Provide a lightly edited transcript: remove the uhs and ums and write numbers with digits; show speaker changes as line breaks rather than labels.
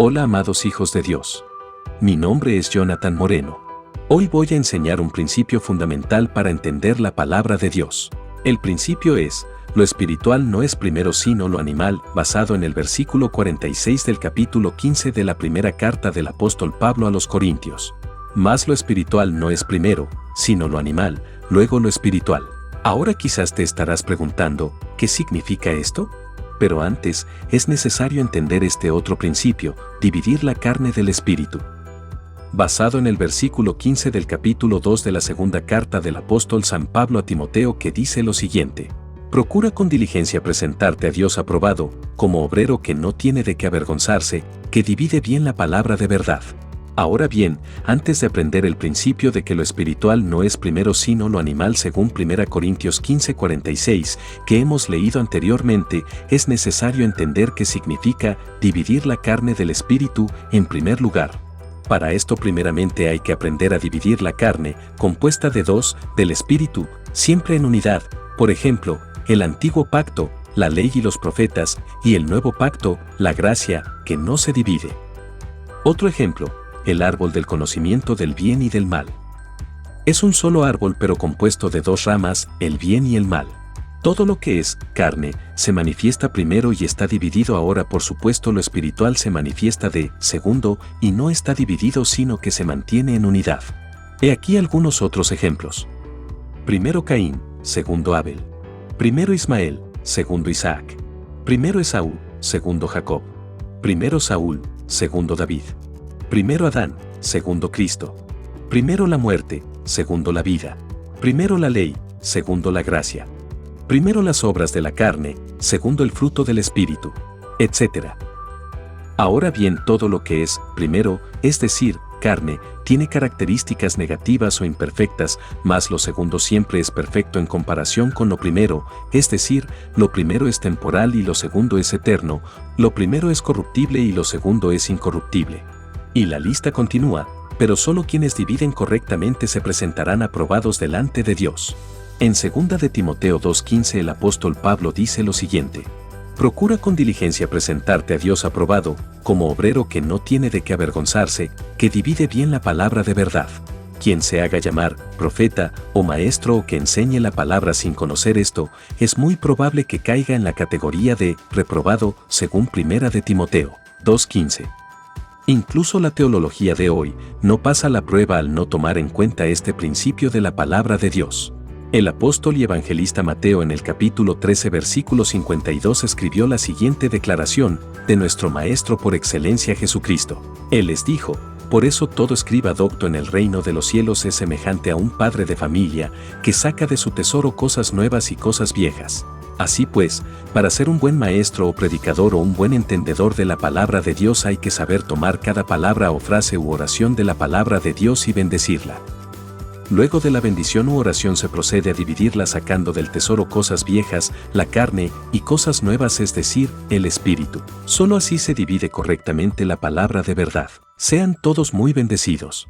Hola amados hijos de Dios. Mi nombre es Jonathan Moreno. Hoy voy a enseñar un principio fundamental para entender la palabra de Dios. El principio es, lo espiritual no es primero sino lo animal, basado en el versículo 46 del capítulo 15 de la primera carta del apóstol Pablo a los Corintios. Mas lo espiritual no es primero, sino lo animal, luego lo espiritual. Ahora quizás te estarás preguntando, ¿qué significa esto? Pero antes, es necesario entender este otro principio, dividir la carne del espíritu. Basado en el versículo 15 del capítulo 2 de la segunda carta del apóstol San Pablo a Timoteo, que dice lo siguiente: procura con diligencia presentarte a Dios aprobado, como obrero que no tiene de qué avergonzarse, que divide bien la palabra de verdad. Ahora bien, antes de aprender el principio de que lo espiritual no es primero sino lo animal según 1 Corintios 15:46, que hemos leído anteriormente, es necesario entender qué significa dividir la carne del espíritu en primer lugar. Para esto primeramente hay que aprender a dividir la carne, compuesta de dos, del espíritu, siempre en unidad. Por ejemplo, el antiguo pacto, la ley y los profetas, y el nuevo pacto, la gracia, que no se divide. Otro ejemplo, el árbol del conocimiento del bien y del mal. Es un solo árbol pero compuesto de dos ramas, el bien y el mal. Todo lo que es carne se manifiesta primero y está dividido ahora. Por supuesto, lo espiritual se manifiesta de segundo y no está dividido sino que se mantiene en unidad. He aquí algunos otros ejemplos. Primero Caín, segundo Abel. Primero Ismael, segundo Isaac. Primero Esaú, segundo Jacob. Primero Saúl, segundo David. Primero Adán, segundo Cristo. Primero la muerte, segundo la vida. Primero la ley, segundo la gracia. Primero las obras de la carne, segundo el fruto del Espíritu, etc. Ahora bien, todo lo que es primero, es decir, carne, tiene características negativas o imperfectas, mas lo segundo siempre es perfecto en comparación con lo primero, es decir, lo primero es temporal y lo segundo es eterno, lo primero es corruptible y lo segundo es incorruptible. Y la lista continúa, pero solo quienes dividen correctamente se presentarán aprobados delante de Dios. En 2 de Timoteo 2:15 el apóstol Pablo dice lo siguiente: procura con diligencia presentarte a Dios aprobado, como obrero que no tiene de qué avergonzarse, que divide bien la palabra de verdad. Quien se haga llamar profeta o maestro o que enseñe la palabra sin conocer esto, es muy probable que caiga en la categoría de reprobado, según 1 de Timoteo 2:15. Incluso la teología de hoy no pasa la prueba al no tomar en cuenta este principio de la palabra de Dios. El apóstol y evangelista Mateo en el capítulo 13 versículo 52 escribió la siguiente declaración de nuestro Maestro por excelencia Jesucristo. Él les dijo: por eso todo escriba docto en el reino de los cielos es semejante a un padre de familia que saca de su tesoro cosas nuevas y cosas viejas. Así pues, para ser un buen maestro o predicador o un buen entendedor de la palabra de Dios hay que saber tomar cada palabra o frase u oración de la palabra de Dios y bendecirla. Luego de la bendición u oración se procede a dividirla sacando del tesoro cosas viejas, la carne, y cosas nuevas, es decir, el espíritu. Solo así se divide correctamente la palabra de verdad. Sean todos muy bendecidos.